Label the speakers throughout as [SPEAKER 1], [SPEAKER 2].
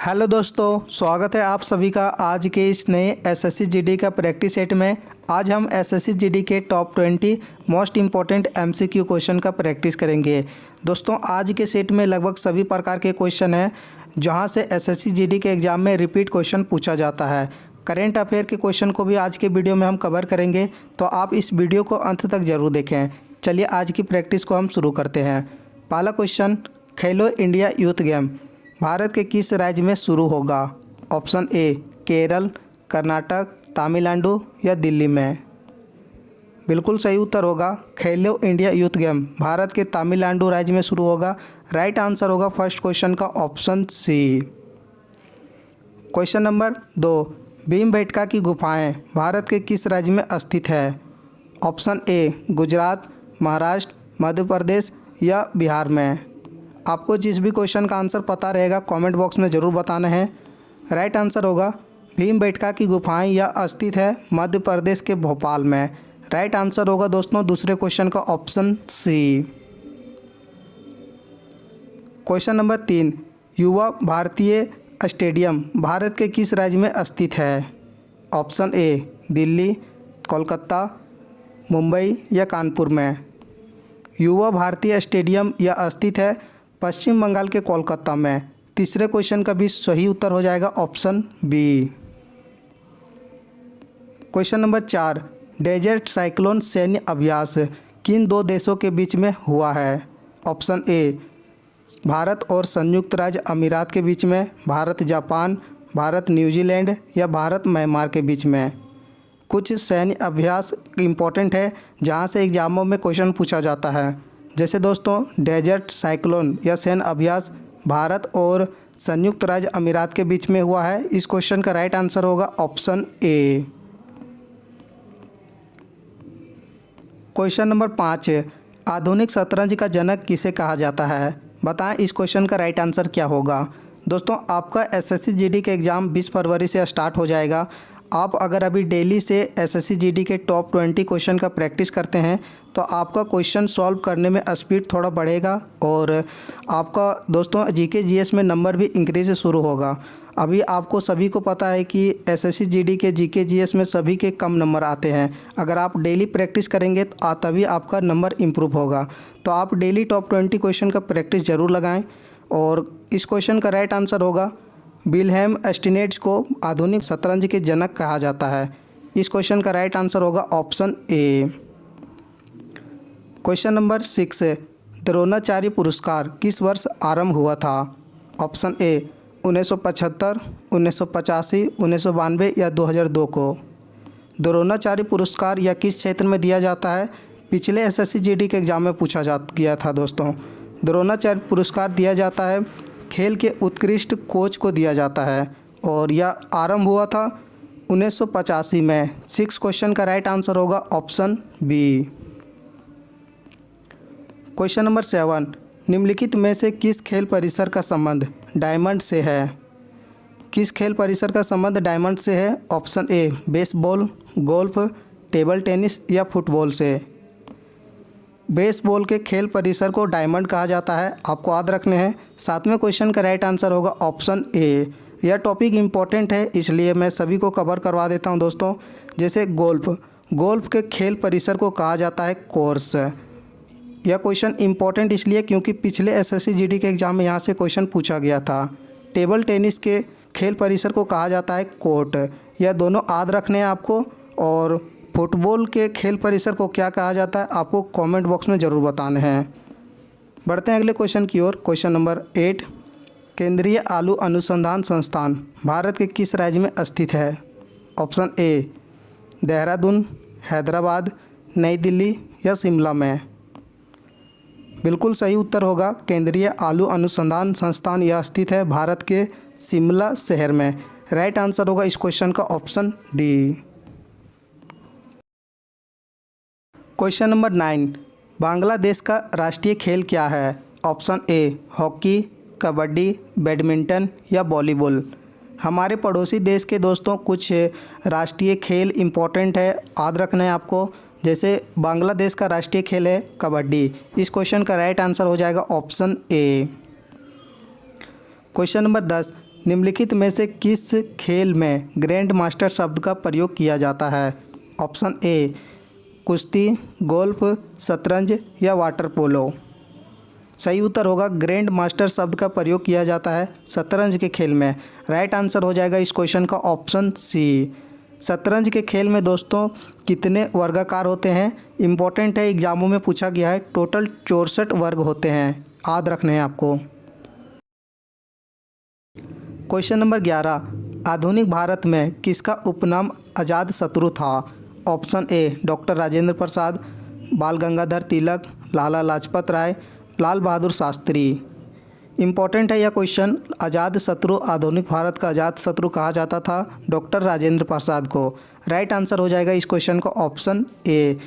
[SPEAKER 1] Hello दोस्तों, स्वागत है आप सभी का आज के इस नए एसएससी जीडी का प्रैक्टिस सेट में। आज हम एसएससी जीडी के top 20 most important MCQ question का प्रैक्टिस करेंगे। दोस्तों आज के सेट में लगभग सभी प्रकार के क्वेश्चन हैं जहां से एसएससी जीडी के एग्ज़ाम में रिपीट क्वेश्चन पूछा जाता है। करेंट अफेयर के क्वेश्चन को भी आज के वीडियो में हम कवर करेंगे, तो आप इस वीडियो को अंत तक ज़रूर देखें। चलिए आज की प्रैक्टिस को हम शुरू करते हैं। पहला क्वेश्चन, खेलो इंडिया यूथ गेम भारत के किस राज्य में शुरू होगा? ऑप्शन ए केरल, कर्नाटक, तमिलनाडु या दिल्ली में। बिल्कुल सही उत्तर होगा खेलो इंडिया यूथ गेम भारत के तमिलनाडु राज्य में शुरू होगा। राइट आंसर होगा फर्स्ट क्वेश्चन का option C. Question number 2, Bhimbetka की गुफाएं भारत के किस राज्य में स्थित है? ऑप्शन ए गुजरात, महाराष्ट्र, मध्य प्रदेश या बिहार में। आपको जिस भी क्वेश्चन का आंसर पता रहेगा कमेंट बॉक्स में ज़रूर बताना है। राइट आंसर होगा भीमबेटका की गुफाएं यह स्थित है मध्य प्रदेश के भोपाल में। राइट आंसर होगा दोस्तों दूसरे क्वेश्चन का ऑप्शन सी। क्वेश्चन नंबर 3, युवा भारतीय स्टेडियम भारत के किस राज्य में स्थित है? ऑप्शन ए दिल्ली, कोलकाता, मुंबई या कानपुर में। युवा भारतीय स्टेडियम यह स्थित है पश्चिम बंगाल के कोलकाता में। तीसरे क्वेश्चन का भी सही उत्तर हो जाएगा option B. Question number 4, desert cyclone सैन्य अभ्यास किन दो देशों के बीच में हुआ है? ऑप्शन ए भारत और संयुक्त राज्य अमीरात के बीच में, भारत जापान, भारत न्यूजीलैंड या भारत म्यांमार के बीच में। कुछ सैन्य अभ्यास इम्पोर्टेंट है जहां से एग्जामों में क्वेश्चन पूछा जाता है। जैसे दोस्तों डेजर्ट साइक्लोन या सैन्य अभ्यास भारत और संयुक्त राज्य अमीरात के बीच में हुआ है। इस क्वेश्चन का राइट आंसर होगा ऑप्शन ए। क्वेश्चन नंबर 5, आधुनिक शतरंज का जनक किसे कहा जाता है? बताएं इस क्वेश्चन का राइट आंसर क्या होगा। दोस्तों आपका एसएससी जीडी का एग्ज़ाम 20 फरवरी से स्टार्ट हो जाएगा। आप अगर अभी डेली से एसएससी जीडी के टॉप 20 क्वेश्चन का प्रैक्टिस करते हैं तो आपका क्वेश्चन सॉल्व करने में स्पीड थोड़ा बढ़ेगा और आपका दोस्तों जीके जीएस में नंबर भी इंक्रीज शुरू होगा। अभी आपको सभी को पता है कि एसएससी जीडी के जीके जीएस में सभी के कम नंबर आते हैं। अगर आप डेली प्रैक्टिस करेंगे तो तभी आपका नंबर इम्प्रूव होगा। तो आप डेली टॉप 20 क्वेश्चन का प्रैक्टिस ज़रूर लगाएँ। और इस क्वेश्चन का राइट आंसर होगा विल्हेम स्टिनेट्ज को आधुनिक शतरंज के जनक कहा जाता है। इस क्वेश्चन का राइट आंसर होगा option A. Question number 6, Dronacharya पुरस्कार किस वर्ष आरंभ हुआ था? ऑप्शन ए 1975, 1985, 1992 या 2002 को। द्रोणाचार्य पुरस्कार यह किस क्षेत्र में दिया जाता है? पिछले एसएससी जीडी के एग्ज़ाम में पूछा गया था दोस्तों। द्रोणाचार्य पुरस्कार दिया जाता है खेल के उत्कृष्ट कोच को दिया जाता है और यह आरंभ हुआ था 1985 में। 6 क्वेश्चन का राइट आंसर होगा ऑप्शन बी। क्वेश्चन नंबर 7, निम्नलिखित में से किस खेल परिसर का संबंध डायमंड से है? किस खेल परिसर का संबंध डायमंड से है? ऑप्शन ए बेसबॉल, गोल्फ, टेबल टेनिस या फुटबॉल से। बेसबॉल के खेल परिसर को डायमंड कहा जाता है, आपको याद रखने हैं। 7वें क्वेश्चन का राइट आंसर होगा ऑप्शन ए। यह टॉपिक इम्पॉर्टेंट है इसलिए मैं सभी को कवर करवा देता हूं दोस्तों। जैसे गोल्फ के खेल परिसर को कहा जाता है कोर्स। यह क्वेश्चन इम्पॉर्टेंट इसलिए क्योंकि पिछले एसएससी जीडी के एग्ज़ाम में यहाँ से क्वेश्चन पूछा गया था। टेबल टेनिस के खेल परिसर को कहा जाता है कोर्ट। यह दोनों याद रखने हैं आपको। और फुटबॉल के खेल परिसर को क्या कहा जाता है आपको कमेंट बॉक्स में ज़रूर बताने हैं। बढ़ते हैं अगले क्वेश्चन की ओर। क्वेश्चन नंबर 8, केंद्रीय आलू अनुसंधान संस्थान भारत के किस राज्य में स्थित है? ऑप्शन ए देहरादून, हैदराबाद, नई दिल्ली या शिमला में। बिल्कुल सही उत्तर होगा केंद्रीय आलू अनुसंधान संस्थान यह स्थित है भारत के शिमला शहर में। राइट आंसर होगा इस क्वेश्चन का option D. Question number 9, Bangladesh का राष्ट्रीय खेल क्या है? Option A hockey, kabaddi, badminton या वॉलीबॉल। हमारे पड़ोसी देश के दोस्तों कुछ राष्ट्रीय खेल इम्पोर्टेंट है, याद रखना है आपको। जैसे बांग्लादेश का राष्ट्रीय खेल है कबड्डी। इस क्वेश्चन का राइट आंसर हो जाएगा ऑप्शन ए। क्वेश्चन नंबर 10, निम्नलिखित में से किस खेल में ग्रैंड मास्टर शब्द का प्रयोग किया जाता है? ऑप्शन ए कुश्ती, गोल्फ, शतरंज या वाटर पोलो। सही उत्तर होगा ग्रैंड मास्टर शब्द का प्रयोग किया जाता है शतरंज के खेल में। राइट आंसर हो जाएगा इस क्वेश्चन का ऑप्शन सी। शतरंज के खेल में दोस्तों कितने वर्गाकार होते हैं? इम्पोर्टेंट है, एग्जामों में पूछा गया है। टोटल 64 वर्ग होते हैं, याद रखने हैं आपको। क्वेश्चन नंबर 11, आधुनिक भारत में किसका उपनाम अजात शत्रु था? Option A doctor Rajendra Prasad, बाल गंगाधर तिलक, लाला लाजपत राय, लाल बहादुर शास्त्री। इम्पॉर्टेंट है यह क्वेश्चन। अजात शत्रु, आधुनिक भारत का अजात शत्रु कहा जाता था डॉक्टर राजेंद्र प्रसाद को। राइट आंसर हो जाएगा इस क्वेश्चन का option A.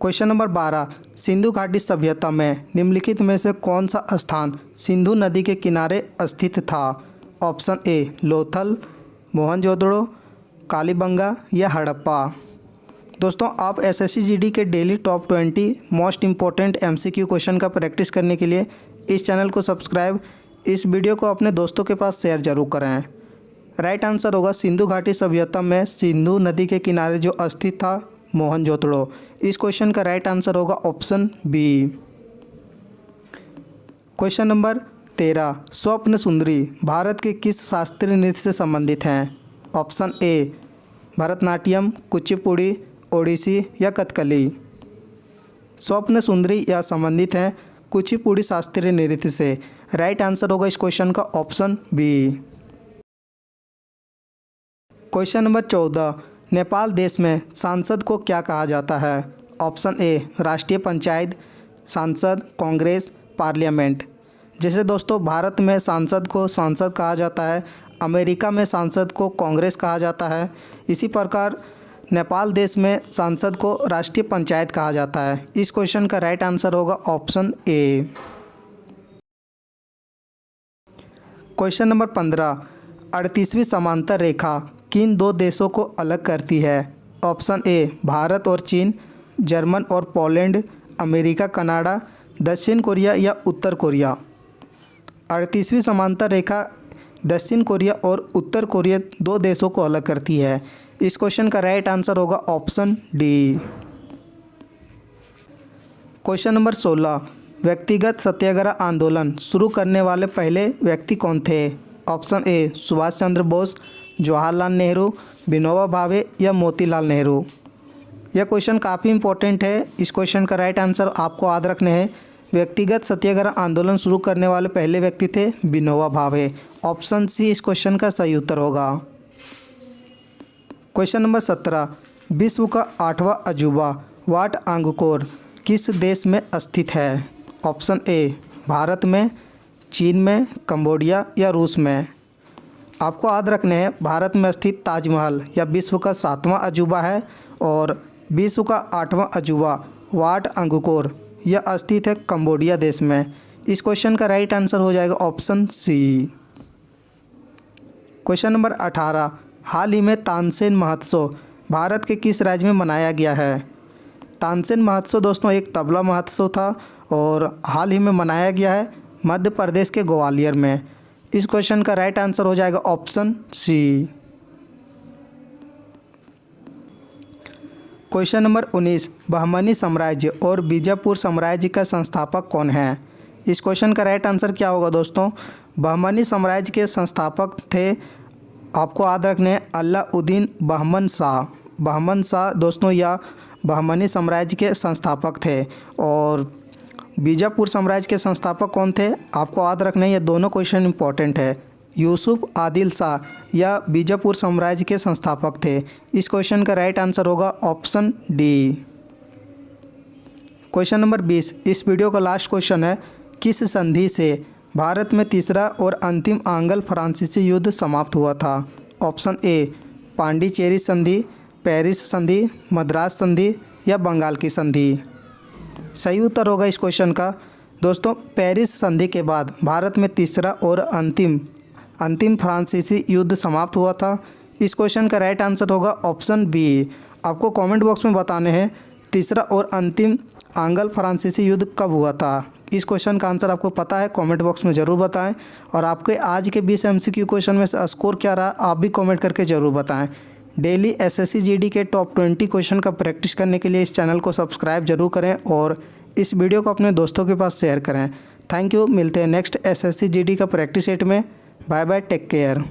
[SPEAKER 1] Question number 12, Sindhu घाटी सभ्यता में निम्नलिखित में से कौन सा स्थान सिंधु नदी के किनारे स्थित था? ऑप्शन ए लोथल, मोहनजोदड़ो, कालीबंगा या हड़प्पा। दोस्तों आप एसएससी जीडी के daily top 20 most important MCQ question का प्रैक्टिस करने के लिए इस चैनल को सब्सक्राइब, इस वीडियो को अपने दोस्तों के पास शेयर जरूर करें। राइट आंसर होगा सिंधु घाटी सभ्यता में सिंधु नदी के किनारे जो स्थित था मोहनजोदड़ो। इस क्वेश्चन का राइट आंसर होगा ऑप्शन बी। क्वेश्चन नंबर 13, स्वप्न सुंदरी भारत के किस शास्त्रीय नृत्य से संबंधित हैं? ऑप्शन ए भरतनाट्यम, कुचिपुड़ी, ओडिसी या कथकली। स्वप्न सुंदरी या संबंधित है कुचिपुड़ी शास्त्रीय नृत्य से। राइट आंसर होगा इस क्वेश्चन का option B. Question number 14, Nepal देश में सांसद को क्या कहा जाता है? ऑप्शन ए राष्ट्रीय पंचायत, सांसद, कांग्रेस, पार्लियामेंट। जैसे दोस्तों भारत में सांसद को सांसद कहा जाता है, अमेरिका में सांसद को कांग्रेस कहा जाता है, इसी प्रकार नेपाल देश में सांसद को राष्ट्रीय पंचायत कहा जाता है। इस क्वेश्चन का राइट आंसर होगा ऑप्शन ए। क्वेश्चन नंबर 15, 38वीं समांतर रेखा किन दो देशों को अलग करती है? ऑप्शन ए भारत और चीन, जर्मन और पोलैंड, अमेरिका कनाडा, दक्षिण कोरिया या उत्तर कोरिया। 38वीं समांतर रेखा दक्षिण कोरिया और उत्तर कोरिया दो देशों को अलग करती है। इस क्वेश्चन का राइट आंसर होगा ऑप्शन डी। क्वेश्चन नंबर 16, व्यक्तिगत सत्याग्रह आंदोलन शुरू करने वाले पहले व्यक्ति कौन थे? ऑप्शन ए सुभाष चंद्र बोस, जवाहरलाल नेहरू, विनोबा भावे या मोतीलाल नेहरू। यह क्वेश्चन काफ़ी इंपॉर्टेंट है। इस क्वेश्चन का राइट आंसर आपको याद रखने हैं। व्यक्तिगत सत्याग्रह आंदोलन शुरू करने वाले पहले व्यक्ति थे विनोबा भावे। ऑप्शन सी इस क्वेश्चन का सही उत्तर होगा। क्वेश्चन नंबर 17, विश्व का 8वां अजूबा वाट अंगकोर किस देश में स्थित है? ऑप्शन ए भारत में, चीन में, कंबोडिया या रूस में। आपको याद रखने हैं भारत में स्थित ताजमहल या विश्व का 7वां अजूबा है और विश्व का 8वां अजूबा वाट अंगकोर यह स्थित है कंबोडिया देश में। इस क्वेश्चन का राइट आंसर हो जाएगा ऑप्शन सी। क्वेश्चन नंबर 18, हाल ही में तानसेन महोत्सव भारत के किस राज्य में मनाया गया है? तानसेन महोत्सव दोस्तों एक तबला महोत्सव था और हाल ही में मनाया गया है मध्य प्रदेश के ग्वालियर में। इस क्वेश्चन का राइट आंसर हो जाएगा option C. Question number 19, Bahmani साम्राज्य और बीजापुर साम्राज्य का संस्थापक कौन है? इस क्वेश्चन का राइट आंसर क्या होगा दोस्तों? बहमनी साम्राज्य के संस्थापक थे, आपको याद रखने अलाउद्दीन बहमन शाह। बहमन शाह दोस्तों या बहमनी साम्राज्य के संस्थापक थे। और बीजापुर साम्राज्य के संस्थापक कौन थे? आपको याद रखने ये दोनों क्वेश्चन इंपॉर्टेंट है। यूसुफ आदिल शाह या बीजापुर साम्राज्य के संस्थापक थे। इस क्वेश्चन का राइट आंसर होगा ऑप्शन डी। क्वेश्चन नंबर 20, इस वीडियो का लास्ट क्वेश्चन है, किस संधि से भारत में तीसरा और अंतिम आंग्ल फ्रांसीसी युद्ध समाप्त हुआ था? ऑप्शन ए पांडिचेरी संधि, पेरिस संधि, मद्रास संधि या बंगाल की संधि। सही उत्तर होगा इस क्वेश्चन का दोस्तों पेरिस संधि के बाद भारत में तीसरा और अंतिम फ्रांसीसी युद्ध समाप्त हुआ था। इस क्वेश्चन का राइट आंसर होगा ऑप्शन बी। आपको कमेंट बॉक्स में बताने हैं तीसरा और अंतिम आंग्ल फ्रांसीसी युद्ध कब हुआ था। इस क्वेश्चन का आंसर आपको पता है कमेंट बॉक्स में ज़रूर बताएं। और आपके आज के 20 MCQ क्वेश्चन में से स्कोर क्या रहा आप भी कमेंट करके ज़रूर बताएं। डेली SSC GD के टॉप 20 क्वेश्चन का प्रैक्टिस करने के लिए इस चैनल को सब्सक्राइब जरूर करें और इस वीडियो को अपने दोस्तों के पास शेयर करें। Thank you. मिलते हैं नेक्स्ट SSC GD का प्रैक्टिस सेट में। Bye bye, take care.